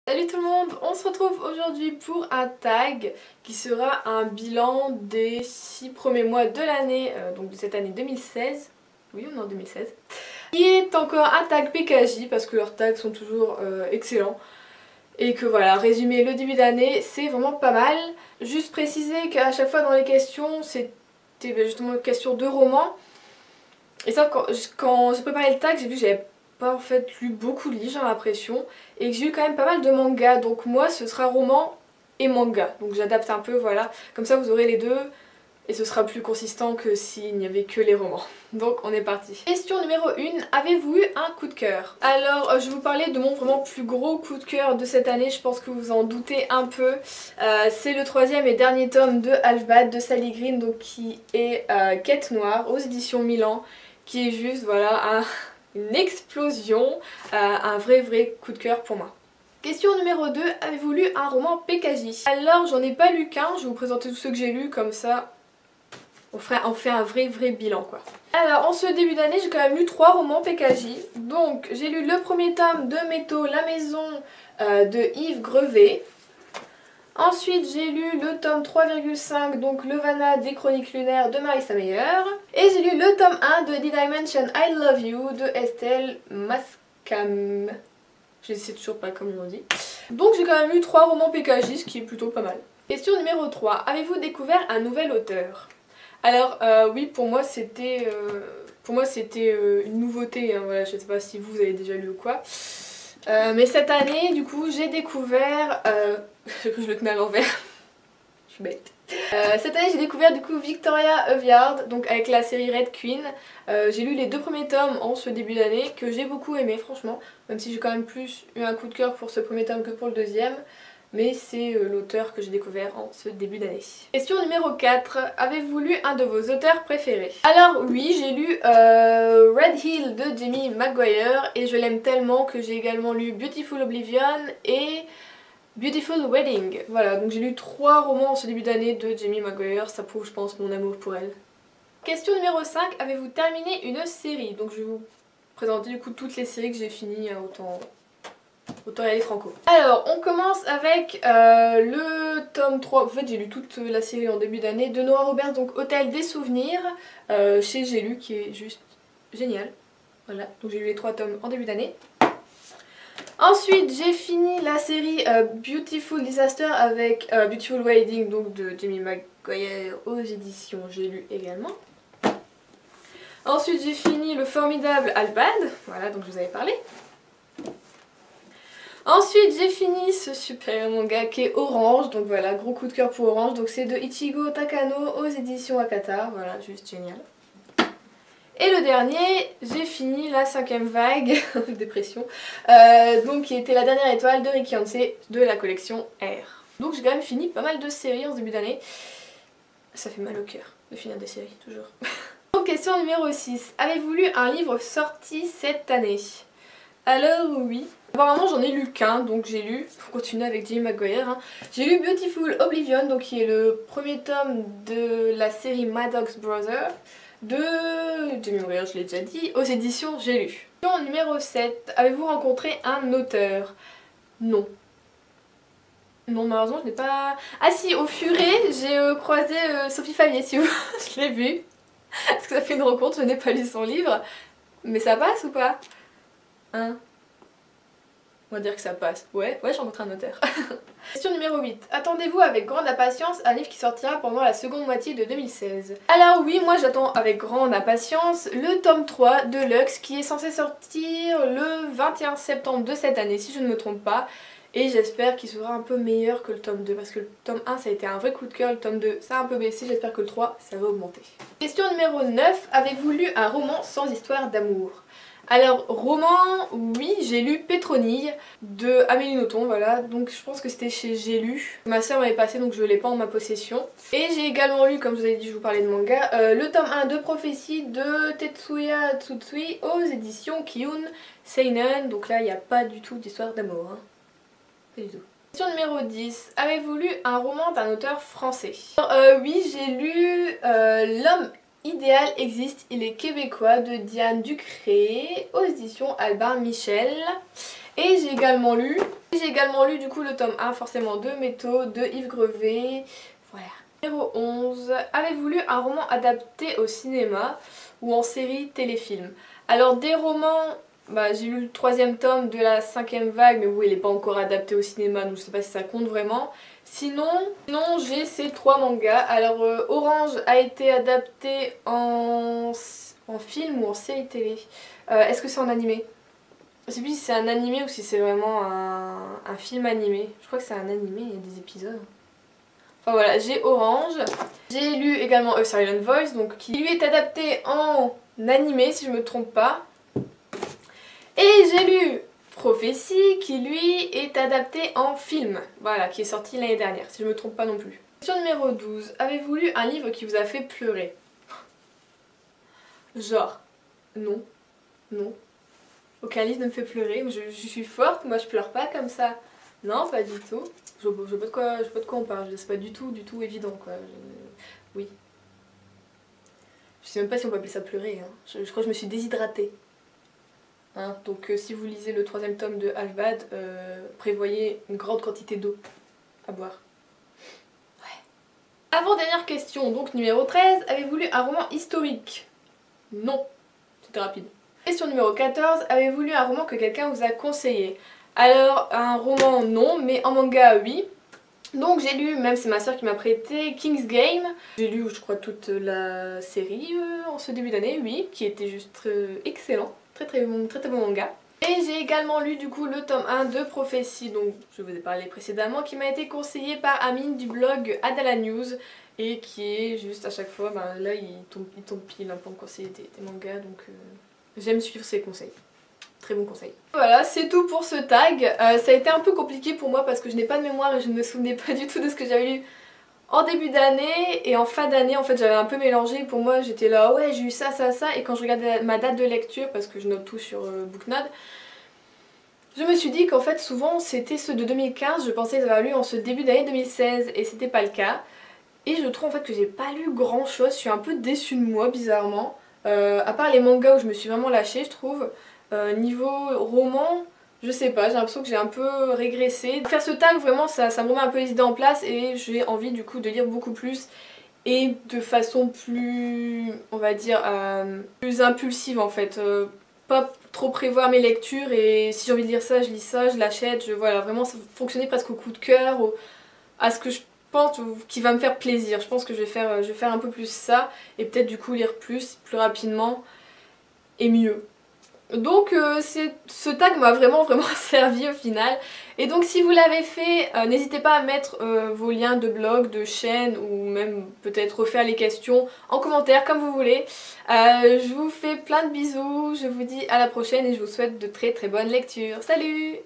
Salut tout le monde, on se retrouve aujourd'hui pour un tag qui sera un bilan des 6 premiers mois de l'année, donc de cette année 2016, oui on est en 2016, qui est encore un tag PKJ parce que leurs tags sont toujours excellents et que voilà, résumer le début d'année c'est vraiment pas mal. Juste préciser qu'à chaque fois dans les questions c'était justement une question de roman et ça quand j'ai préparé le tag j'ai vu que j'avais pas en fait lu beaucoup de livres, j'ai l'impression, et que j'ai lu quand même pas mal de mangas, donc moi ce sera roman et manga, donc j'adapte un peu, voilà, comme ça vous aurez les deux et ce sera plus consistant que s'il n'y avait que les romans. Donc on est parti. Question numéro 1, avez-vous eu un coup de cœur? Alors je vais vous parler de mon vraiment plus gros coup de cœur de cette année, je pense que vous en doutez un peu. C'est le troisième et dernier tome de Halfbad de Sally Green, donc qui est Quête Noire aux éditions Milan, qui est juste voilà une explosion, un vrai coup de cœur pour moi. Question numéro 2, avez-vous lu un roman PKJ? Alors j'en ai pas lu qu'un, je vais vous présenter tous ceux que j'ai lus, comme ça on fait un vrai bilan quoi. Alors en ce début d'année j'ai quand même lu 3 romans PKJ. Donc j'ai lu le premier tome de Métaux, La Maison de Yves Grevet. Ensuite j'ai lu le tome 3,5, donc Levana des Chroniques Lunaires de Marissa Meyer. Et j'ai lu le tome 1 de The Dimension I Love You de Estelle Mascam. Je sais toujours pas comment on dit. Donc j'ai quand même lu 3 romans PKJ, ce qui est plutôt pas mal. Question numéro 3, avez-vous découvert un nouvel auteur? Alors oui, pour moi c'était une nouveauté, hein, voilà, je sais pas si vous avez déjà lu ou quoi. Mais cette année, du coup, j'ai découvert... je le tenais à l'envers. Je suis bête. Cette année, j'ai découvert du coup Victoria Aveyard, donc avec la série Red Queen. J'ai lu les 2 premiers tomes en ce début d'année, que j'ai beaucoup aimé, franchement. Même si j'ai quand même plus eu un coup de cœur pour ce premier tome que pour le deuxième. Mais c'est l'auteur que j'ai découvert en ce début d'année. Question numéro 4. Avez-vous lu un de vos auteurs préférés? Alors oui, j'ai lu Red Hill de Jamie McGuire et je l'aime tellement que j'ai également lu Beautiful Oblivion et Beautiful Wedding. Voilà, donc j'ai lu 3 romans en ce début d'année de Jamie McGuire, ça prouve je pense mon amour pour elle. Question numéro 5. Avez-vous terminé une série? Donc je vais vous présenter du coup toutes les séries que j'ai finies, autant y aller franco. Alors on commence avec le tome 3, en fait j'ai lu toute la série en début d'année, de Nora Roberts, donc Hôtel des Souvenirs, chez J'ai lu, qui est juste génial. Voilà, donc j'ai lu les 3 tomes en début d'année. Ensuite j'ai fini la série Beautiful Disaster avec Beautiful Wedding, donc de Jamie McGuire aux éditions J'ai lu également. Ensuite j'ai fini le formidable Halfbad, voilà, donc je vous avais parlé. Ensuite j'ai fini ce super manga qui est Orange, donc voilà, gros coup de cœur pour Orange, donc c'est de Ichigo Takano aux éditions Akata, voilà, juste génial. Et le dernier, j'ai fini la 5e vague, dépression, donc qui était La Dernière Étoile de Rick Yancey de la collection R. Donc j'ai quand même fini pas mal de séries en ce début d'année, ça fait mal au cœur de finir des séries, toujours. Donc question numéro 6, avez-vous lu un livre sorti cette année? Alors oui. Apparemment j'en ai lu qu'un, donc j'ai lu, pour continuer avec Jamie McGuire, hein. J'ai lu Beautiful Oblivion, donc qui est le premier tome de la série Maddox Brothers, de Jamie McGuire, je l'ai déjà dit, aux éditions J'ai lu. Question numéro 7, avez-vous rencontré un auteur? Non. Non, malheureusement je n'ai pas... Ah si, au Furet, j'ai croisé Sophie Favier, si vous... je l'ai vue. Parce que ça fait une rencontre, je n'ai pas lu son livre. Mais ça passe ou pas? Hein? On va dire que ça passe. Ouais, j'ai rencontré un auteur. Question numéro 8. Attendez-vous avec grande impatience un livre qui sortira pendant la seconde moitié de 2016? Alors oui, moi j'attends avec grande impatience le tome 3 de Lux qui est censé sortir le 21 septembre de cette année, si je ne me trompe pas. Et j'espère qu'il sera un peu meilleur que le tome 2 parce que le tome 1 ça a été un vrai coup de cœur, le tome 2 ça a un peu baissé, j'espère que le 3 ça va augmenter. Question numéro 9. Avez-vous lu un roman sans histoire d'amour? Alors roman, oui, j'ai lu Pétronille de Amélie Nothomb, voilà, donc je pense que c'était chez J'ai lu. Ma soeur m'avait passé donc je l'ai pas en ma possession. Et j'ai également lu, comme je vous avais dit, je vous parlais de manga, le tome 1 de Prophétie de Tetsuya Tsutsui aux éditions Kiyun Seinen, donc là il n'y a pas du tout d'histoire d'amour, hein. Pas du tout. Question numéro 10. Avez-vous lu un roman d'un auteur français? Alors, oui, j'ai lu L'homme idéal existe, il est québécois de Diane Ducré aux éditions Albin Michel. Et j'ai également lu du coup le tome 1, forcément de Métaux, de Yves Grevet. Voilà. Numéro 11. Avez-vous lu un roman adapté au cinéma ou en série téléfilm? Alors des romans, j'ai lu le 3e tome de la 5e vague, mais oui, il n'est pas encore adapté au cinéma, donc je sais pas si ça compte vraiment. Sinon j'ai ces 3 mangas. Alors Orange a été adapté en film ou en série télé. Est-ce que c'est en animé? Je sais plus si c'est un animé ou si c'est vraiment un film animé. Je crois que c'est un animé, il y a des épisodes. Enfin voilà, j'ai Orange. J'ai lu également A Silent Voice, donc qui lui est adapté en animé si je me trompe pas. Et j'ai lu Prophétie qui lui est adapté en film. Voilà, qui est sorti l'année dernière, si je me trompe pas non plus. Question numéro 12. Avez-vous lu un livre qui vous a fait pleurer? Genre, non, non. Aucun livre ne me fait pleurer, je suis forte, moi je pleure pas comme ça. Non, pas du tout. Je vois pas de quoi on parle, c'est pas du tout évident quoi. Oui. Je sais même pas si on peut appeler ça pleurer, hein. Je crois que je me suis déshydratée. Hein, donc si vous lisez le 3e tome de Halbad, prévoyez une grande quantité d'eau à boire. Ouais. Avant-dernière question, donc numéro 13, avez-vous lu un roman historique? Non. C'était rapide. Question numéro 14, avez-vous lu un roman que quelqu'un vous a conseillé? Alors, un roman non, mais en manga oui. Donc j'ai lu, même c'est ma soeur qui m'a prêté, King's Game. J'ai lu je crois toute la série en ce début d'année, oui, qui était juste excellent. Très bon manga. Et j'ai également lu du coup le tome 1 de Prophétie, donc je vous ai parlé précédemment, qui m'a été conseillé par Amine du blog Adala News. Et qui est juste à chaque fois, là il tombe pile pour me conseiller des mangas, donc j'aime suivre ses conseils. Très bon conseil. Voilà, c'est tout pour ce tag. Ça a été un peu compliqué pour moi parce que je n'ai pas de mémoire et je ne me souvenais pas du tout de ce que j'avais lu en début d'année. Et en fin d'année, en fait, j'avais un peu mélangé. Pour moi, j'étais là, ouais, j'ai eu ça. Et quand je regardais ma date de lecture, parce que je note tout sur Booknode, je me suis dit qu'en fait, souvent, c'était ceux de 2015. Je pensais les avoir lus en ce début d'année 2016 et c'était pas le cas. Et je trouve en fait que j'ai pas lu grand chose. Je suis un peu déçue de moi, bizarrement. À part les mangas où je me suis vraiment lâchée, je trouve. Niveau roman, je sais pas, j'ai l'impression que j'ai un peu régressé. Faire ce tag, vraiment, ça me remet un peu les idées en place et j'ai envie du coup de lire beaucoup plus et de façon plus, on va dire, plus impulsive en fait. Pas trop prévoir mes lectures et si j'ai envie de lire ça, je lis ça, je l'achète, voilà, vraiment ça fonctionnait presque au coup de cœur, à ce que je pense qui va me faire plaisir. Je pense que je vais faire un peu plus ça et peut-être du coup lire plus rapidement et mieux. Donc ce tag m'a vraiment servi au final. Et donc si vous l'avez fait, n'hésitez pas à mettre vos liens de blog, de chaîne ou même peut-être refaire les questions en commentaire comme vous voulez. Je vous fais plein de bisous, je vous dis à la prochaine et je vous souhaite de très bonnes lectures. Salut!